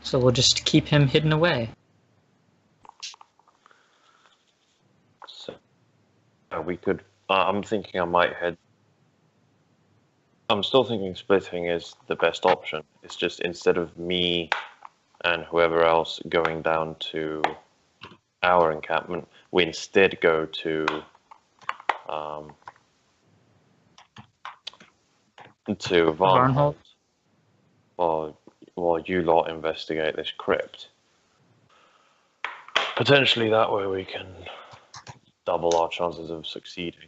So we'll just keep him hidden away. So we could. I'm thinking I might head. I'm still thinking splitting is the best option. It's just instead of me and whoever else going down to our encampment, we instead go to Varnholt while you lot investigate this crypt. Potentially that way we can double our chances of succeeding.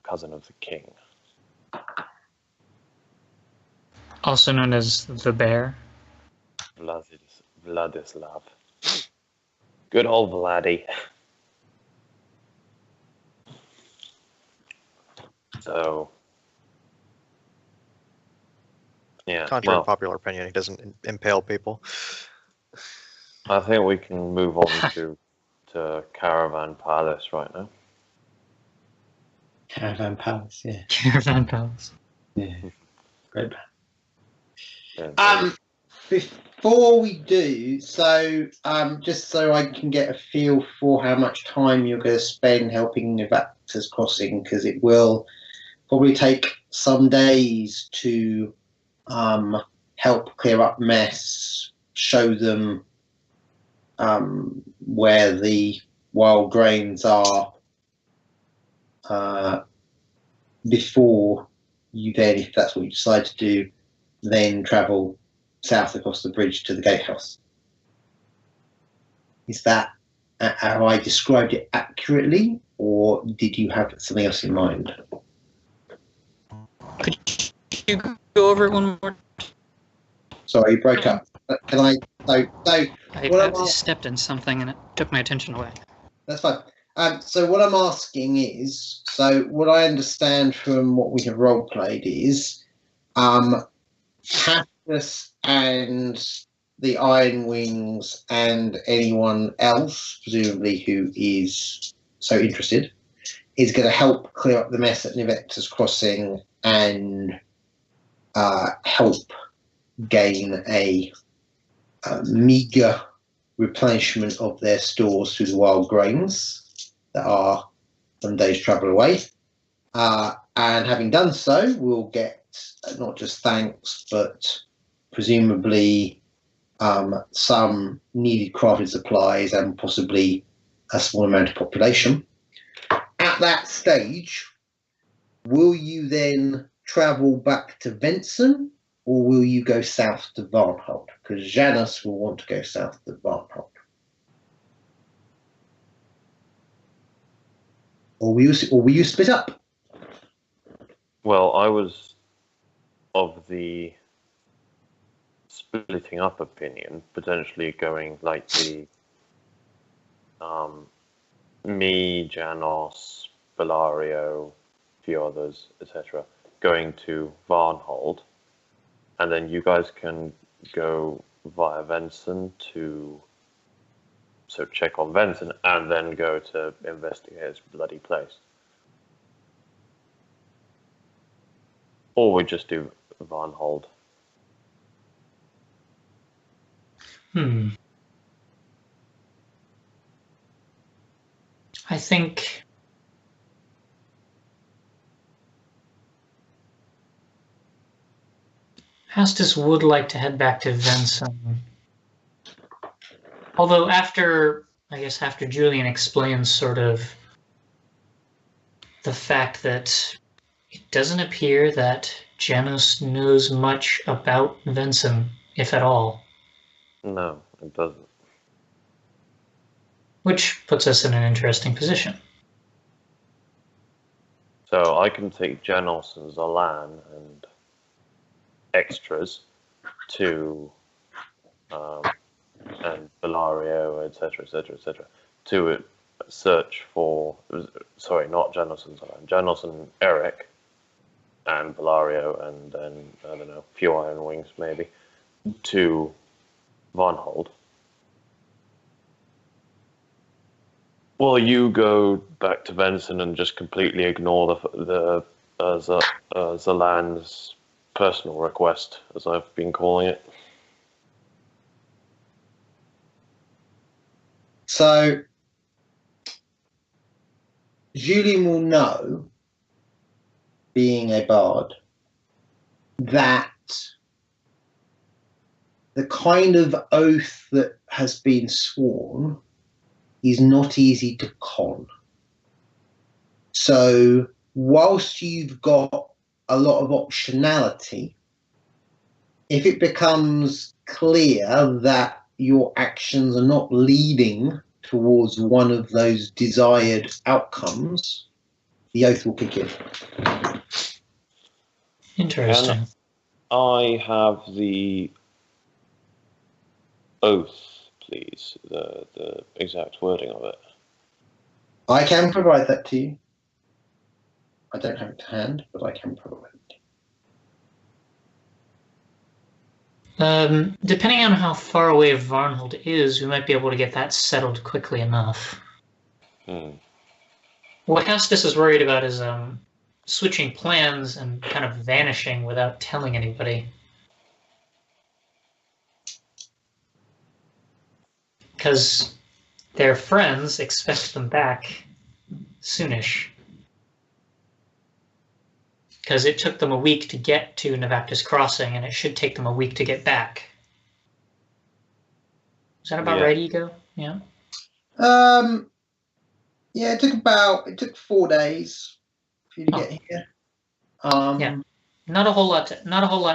Cousin of the king. Also known as the Bear. Vladislav. Good old Vladdy. So, yeah. Contrary to popular opinion, he doesn't impale people. I think we can move on to Caravan Palace right now. Caravan Palace, yeah. Caravan Palace. Yeah. Great band. Yeah, Before we do, so just so I can get a feel for how much time you're going to spend helping Nevacta's Crossing, because it will probably take some days to help clear up mess, show them where the wild grains are, before you then, if that's what you decide to do, then travel south across the bridge to the gatehouse. Is that, have I described it accurately, or did you have something else in mind? Could you go over it one more? Sorry, you broke up. Can I? I stepped in something and it took my attention away. That's fine. So what I'm asking is, so what I understand from what we have role played is, Cactus and the Iron Wings and anyone else, presumably who is so interested, is going to help clear up the mess at Nevecta's Crossing and help gain a meager replenishment of their stores through the wild grains that are some days' travel away. And having done so, we'll get not just thanks, but presumably some needed crafted supplies and possibly a small amount of population. At that stage, will you then travel back to Venson, or will you go south to Varnholt? Because Janus will want to go south to Varnholt. Or will you split up? Well, I was of the splitting up opinion, potentially going like the me, Janos, Bellario, a few others, etc., going to Varnhold, and then you guys can go via Venson to check on Venson, and then go to investigate his bloody place. Or we just do Varnhold. I think Hastus would like to head back to Venson. Although after Julian explains sort of the fact that it doesn't appear that Janus knows much about Venson, if at all. No, it doesn't. Which puts us in an interesting position. So I can take Janos and Zolan and extras to and Bellario, etc., to search for. Sorry, not Janos and Zolan. Janos and Eric and Bellario, and then I don't know, a few Iron Wings maybe, to Varnhold. Well, you go back to Venson and just completely ignore the Zolan's personal request, as I've been calling it. So Julian will know, being a bard, that the kind of oath that has been sworn is not easy to con. So whilst you've got a lot of optionality, if it becomes clear that your actions are not leading towards one of those desired outcomes, the oath will kick in. Interesting. I have the oath, please. The exact wording of it. I can provide that to you. I don't have it to hand, but I can provide it. Depending on how far away Varnhold is, we might be able to get that settled quickly enough. What Hastus is worried about is switching plans and kind of vanishing without telling anybody. Because their friends expect them back soonish. Because it took them a week to get to Navactus Crossing, and it should take them a week to get back. Is that about right, Ego? Yeah. Yeah, it took 4 days for you to get here. Yeah. Not a whole lot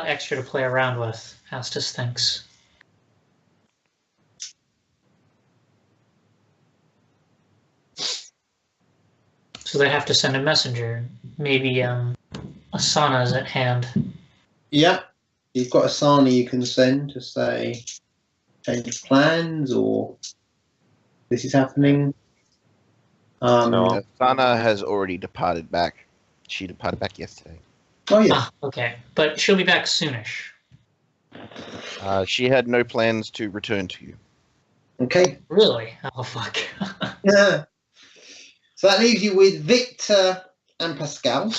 extra to play around with, Astus thinks. So they have to send a messenger. Maybe Asana's at hand. Yeah. You've got Asana you can send to say change plans or this is happening. Sana has already departed back. She departed back yesterday. Oh yeah. Okay. But she'll be back soonish. She had no plans to return to you. Okay. Really? Oh fuck. Yeah. So that leaves you with Victor and Pascal,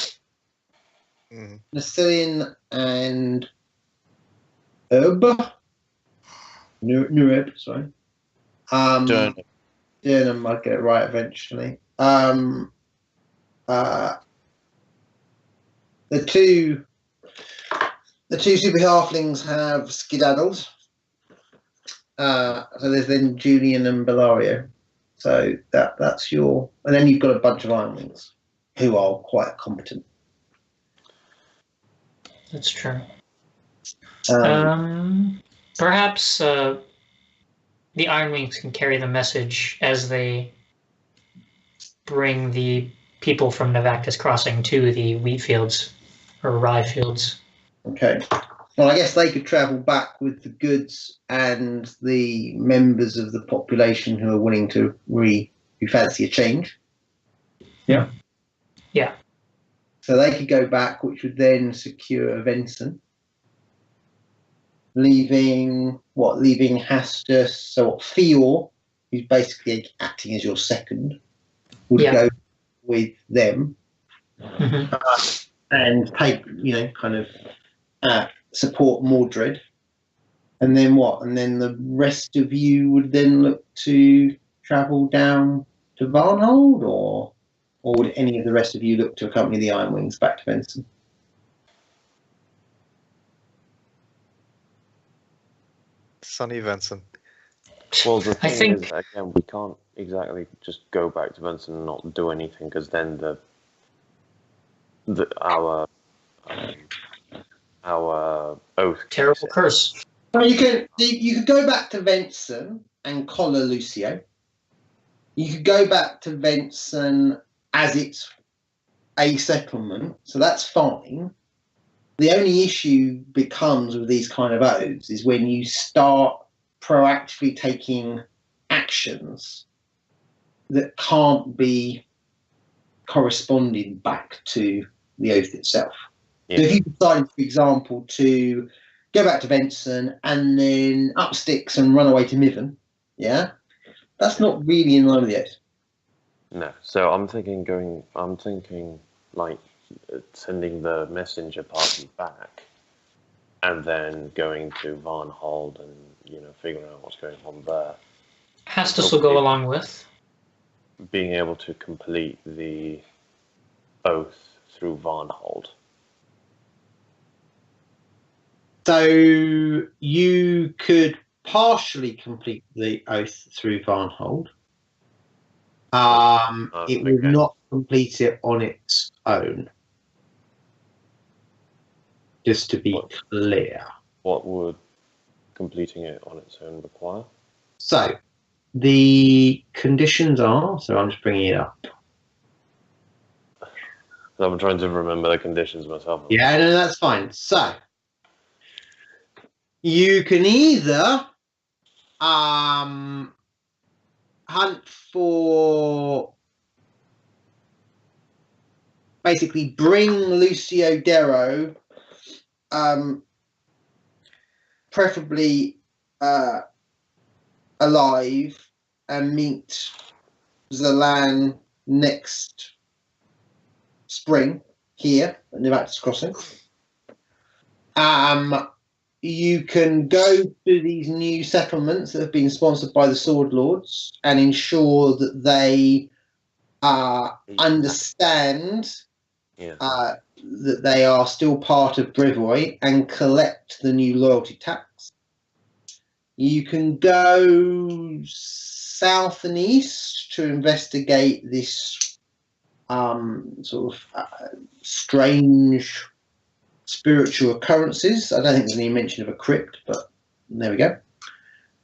Nacillian and Nureb, sorry. Durnham might get it right eventually. The two super halflings have skedaddled. So there's then Julian and Bellario. So that's your, and then you've got a bunch of Ironwings who are quite competent. That's true. Perhaps the Ironwings can carry the message as they bring the people from Navactus Crossing to the wheat fields or rye fields. Okay. Well, I guess they could travel back with the goods and the members of the population who are willing to who fancy a change. Yeah. Yeah. So they could go back, which would then secure Venson. Leaving Hastus, so Fior, who's basically acting as your second, would go with them and take, kind of support Mordred. And then what? And then the rest of you would then look to travel down to Varnhold, or would any of the rest of you look to accompany the Iron Wings back to Venson? Sonny Vincent. Well, the thing is, again, we can't exactly just go back to Venson and not do anything, because then our oath terrible curse. Well, you could go back to Venson and collar Lucio. You could go back to Venson as it's a settlement, so that's fine. The only issue becomes with these kind of oaths is when you start proactively taking actions that can't be corresponded back to the oath itself. Yeah. So if you decide, for example, to go back to Venson and then up sticks and run away to Miven, that's not really in line with the oath. No. So I'm thinking like sending the messenger party back and then going to Varnhold and figuring out what's going on there. Hastus will go along with. being able to complete the oath through Varnhold. So you could partially complete the oath through Varnhold. It would okay. not complete it on its own. Just to be clear. What would completing it on its own require? So the conditions are, so I'm just bringing it up. I'm trying to remember the conditions myself. Yeah, no, that's fine. So you can either hunt for, basically bring Lucio Darrow, preferably alive, and meet Zalan next spring here at Nevada's Crossing. You can go to these new settlements that have been sponsored by the Sword Lords and ensure that they understand that they are still part of Brivoy and collect the new loyalty tax. You can go south and east to investigate this sort of strange spiritual occurrences. I don't think there's any mention of a crypt, but there we go.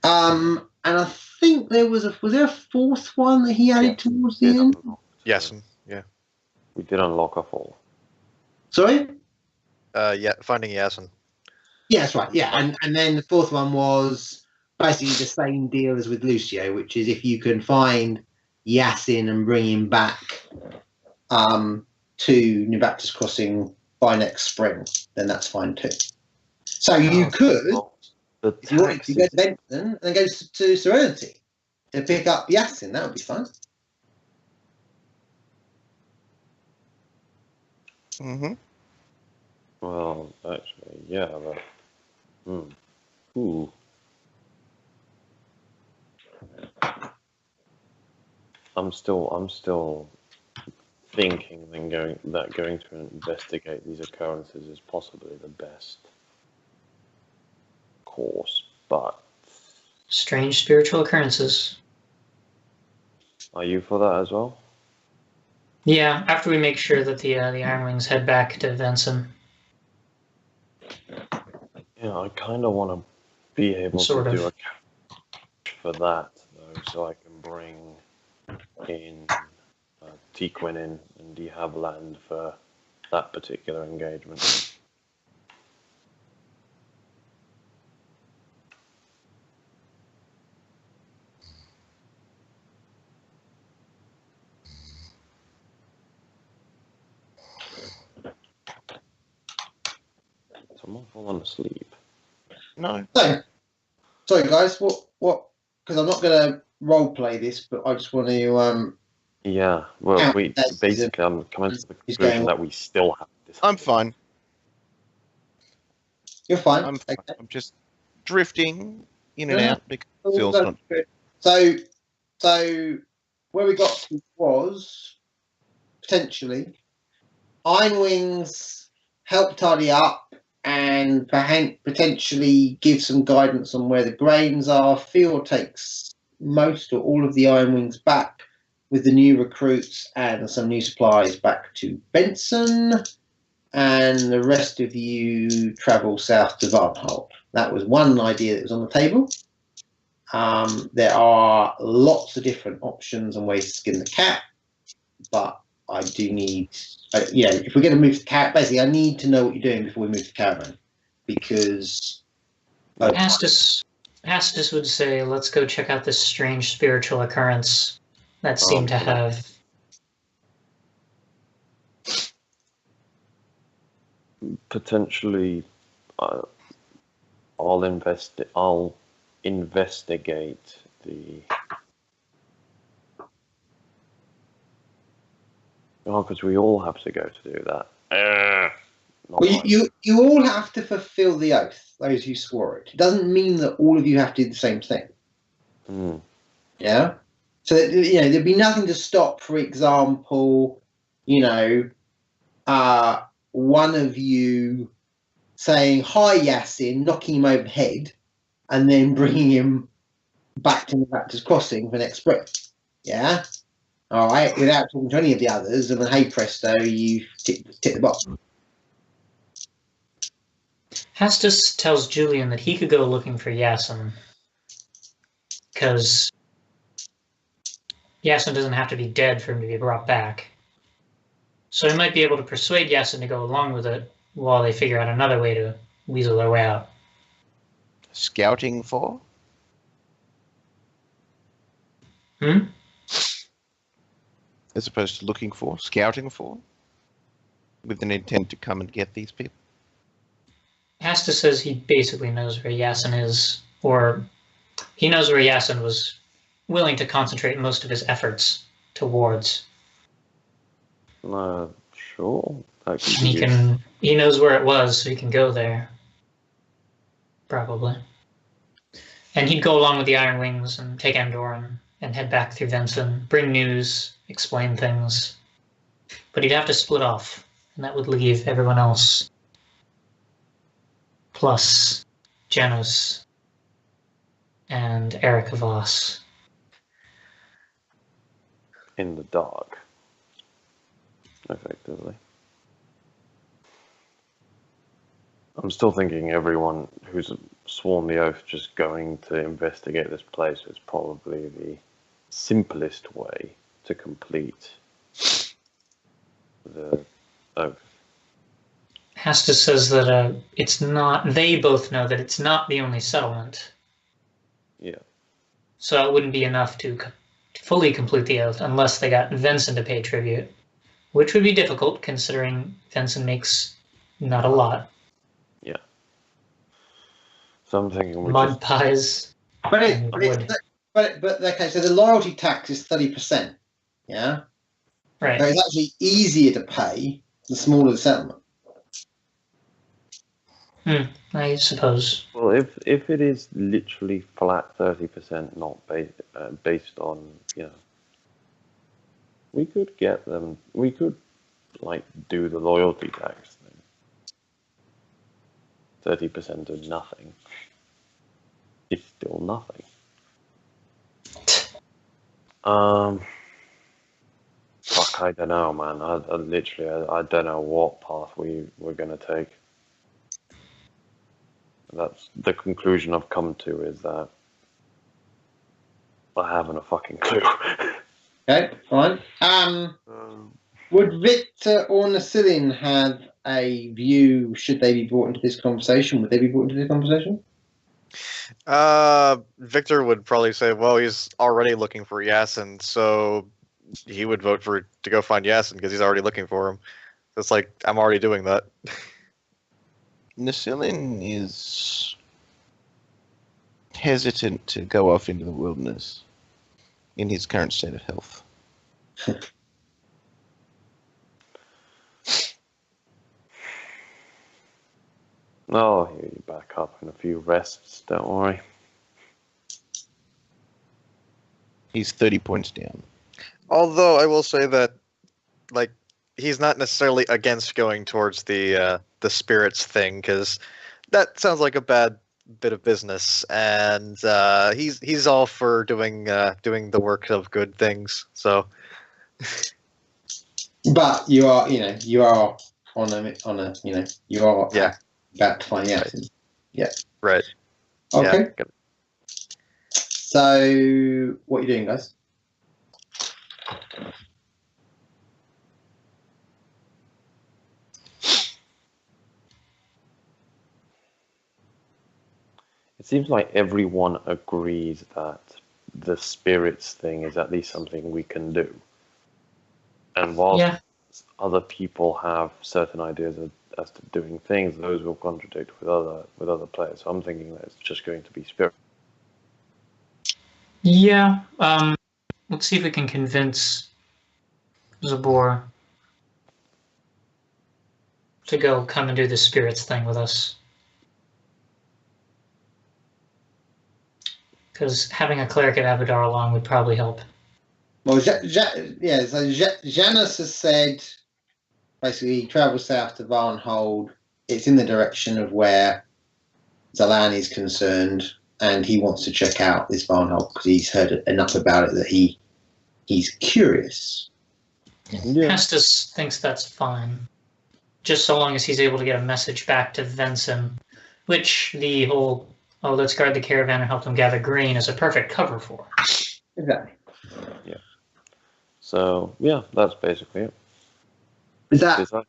And I think there was there a fourth one that he added towards the end? Yes. Yeah. We did unlock a fall. Sorry? Yeah. Finding Yasin. Yeah, that's right. Yeah, and then the fourth one was basically the same deal as with Lucio, which is if you can find Yasin and bring him back to New Baptist Crossing by next spring, then that's fine too. So you could, if you wanted to go to Benton and go to Serenity to pick up Yasin, that would be fun. Mm-hmm. Well, actually, yeah, but ooh. I'm still thinking that going to investigate these occurrences is possibly the best course, but Strange spiritual occurrences. are you for that as well? Yeah, after we make sure that the Ironwings head back to Venson. Yeah, I kind of want to be able Sort to of. do a catch for that, though, so I can bring in Tequinin and Dehavland for that particular engagement. Someone fallen asleep. No. So, sorry guys, what? Because I'm not going to role play this, but I just want to. Yeah, well, we that's basically I'm coming to the he's conclusion going- that we still have this. I'm fine. You're fine. I'm fine. Okay. I'm just drifting in and No, no. out because Oh, it feels that's not. good. So where we got to was potentially Ironwings help tidy up and potentially give some guidance on where the grains are. Field takes most or all of the Ironwings back with the new recruits and some new supplies back to Benson, and the rest of you travel south to Varnhold. That was one idea that was on the table. There are lots of different options and ways to skin the cat, but I do need, if we're going to move the cat, basically I need to know what you're doing before we move the caravan, because Hastus would say, let's go check out this strange spiritual occurrence that seemed to have... Potentially, I'll investigate the. Oh, because we all have to go to do that. Well, you all have to fulfill the oath, those who swore it. It doesn't mean that all of you have to do the same thing. Yeah. So there'd be nothing to stop, for example, one of you saying hi Yasin, knocking him over the head, and then bringing him back to the Raptors Crossing for next sprint. Yeah. All right. Without talking to any of the others, and then hey presto, you tick the box. Hastus tells Julian that he could go looking for Yasin, because Yasin doesn't have to be dead for him to be brought back. So he might be able to persuade Yasin to go along with it while they figure out another way to weasel their way out. Scouting for? Hmm? As opposed to looking for? Scouting for? With an intent to come and get these people? Hastus says he basically knows where Yasin is, or he knows where Yasin was willing to concentrate most of his efforts towards. Sure. That could be He knows where it was, so he can go there. Probably. And he'd go along with the Iron Wings and take Andorran and head back through Venson, bring news, explain things. But he'd have to split off, and that would leave everyone else. Plus Janus and Eric Voss. in the dark, effectively. I'm still thinking everyone who's sworn the oath just going to investigate this place is probably the simplest way to complete the oath. Hastus says that it's not. They both know that it's not the only settlement. Yeah. So it wouldn't be enough to fully complete the oath unless they got Venson to pay tribute, which would be difficult considering Venson makes not a lot. Yeah. So I'm thinking we Mud pies. But and wood. okay. So the loyalty tax is 30%. Yeah. Right. So it's actually easier to pay the smaller the settlement. I suppose. Well, if it is literally flat 30%, not based on, we could get them. We could do the loyalty tax thing. 30% of nothing is still nothing. Fuck, I don't know, man. I don't know what path we're gonna take. That's the conclusion I've come to, is that I haven't a fucking clue. Okay, fine. Would Victor or Nasilin have a view should they be brought into this conversation? Would they be brought into this conversation? Victor would probably say, well, he's already looking for Yasin, so he would vote to go find Yasin because he's already looking for him. So it's like, I'm already doing that. Nasilin is hesitant to go off into the wilderness in his current state of health. I'll hear you back up in a few rests, don't worry. He's 30 points down. Although I will say that, he's not necessarily against going towards the spirits thing, because that sounds like a bad bit of business, and he's all for doing the work of good things. So, but you are on a you are about to find out. Yeah. Right. Okay. Yeah. So, what are you doing, guys? It seems like everyone agrees that the spirits thing is at least something we can do. And whilst other people have certain ideas as to doing things, those will contradict with other players. So I'm thinking that it's just going to be spirit. Yeah. Let's see if we can convince Zabor to come and do the spirits thing with us. because having a cleric at Abadar along would probably help. Well, so Janus has said basically he travels south to Varnhold. It's in the direction of where Zalan is concerned, and he wants to check out this Varnhold because he's heard enough about it that he's curious. Yeah. Estes thinks that's fine, just so long as he's able to get a message back to Venson, which the whole let's guard the caravan and help them gather grain is a perfect cover for. Exactly. So yeah, that's basically it. Is that Is that-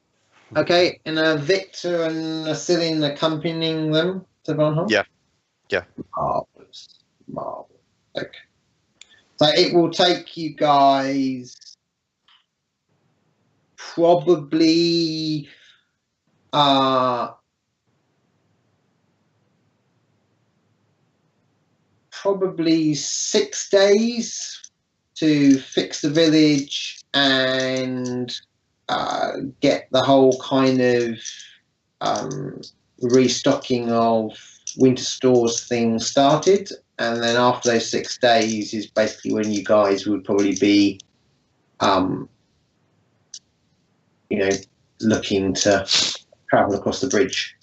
okay? And Victor and Nacillian accompanying them to Varnhold? Yeah. Yeah. Marvelous. Okay. So it will take you guys probably probably 6 days to fix the village and get the whole kind of restocking of winter stores thing started. And then after those 6 days is basically when you guys would probably be, looking to travel across the bridge.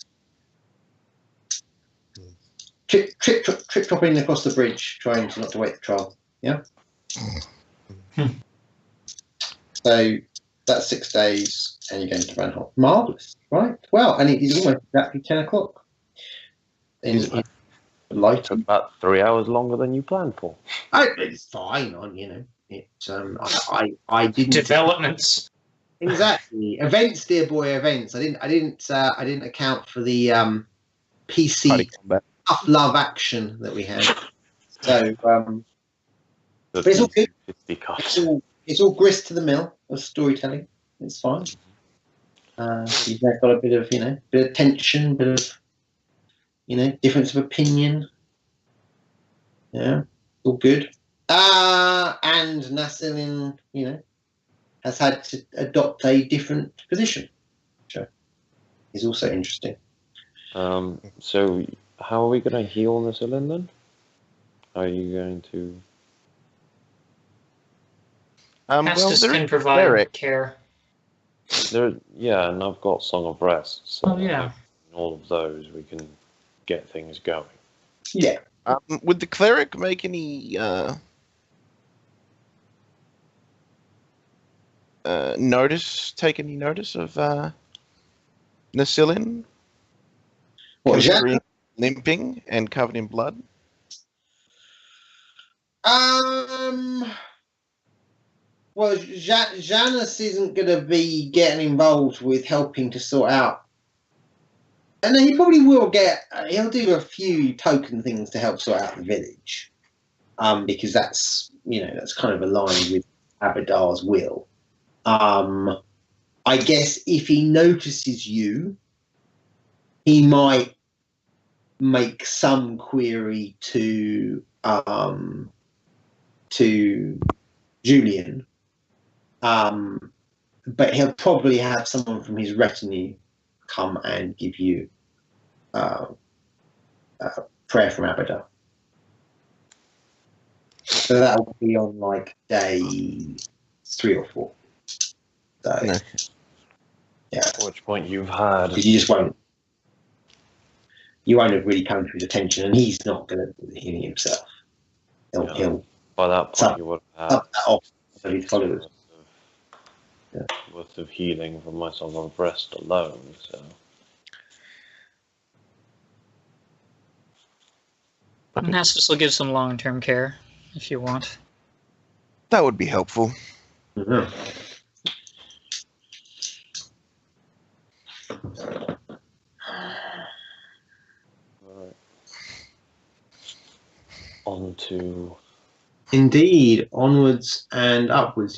Trip-topping across the bridge, trying not to wait the trial. Yeah? So that's 6 days, and you're going to Vanholt. Marvellous, right? Well, and it is almost exactly 10 o'clock. In light. Took about 3 hours longer than you planned for. It's fine. I didn't Developments. exactly events, dear boy, events. I didn't account for the PC Party combat. tough love action that we had. So The but it's all good. 50 cuts. It's all grist to the mill of storytelling. It's fine. You've got a bit of bit of tension, bit of difference of opinion. Yeah, all good. And Nacillian, has had to adopt a different position, which is also interesting. So how are we going to heal Nacillian then? Are you going to? Estes there can is provide cleric. care. Yeah, and I've got Song of Rest. So Oh, yeah. in all of those, we can get things going. Yeah. Would the cleric make any take any notice of Nacillian? What, Considering limping and covered in blood? Well, Janus isn't going to be getting involved with helping to sort out. And he probably will he'll do a few token things to help sort out the village. Because that's kind of aligned with Abadar's will. I guess if he notices you, he might make some query to Julian, but he'll probably have someone from his retinue come and give you prayer from Abadar. So that will be on like day 3 or 4. So No. yeah, At which point you've had. because you won't have really come to his attention, and he's not going to do the healing himself. He'll By that point, you would have up that off for his followers. worth of healing from my Song of Rest alone. So And Estes will give some long-term care if you want. That would be helpful. Mhm. right. On to Indeed, onwards and upwards.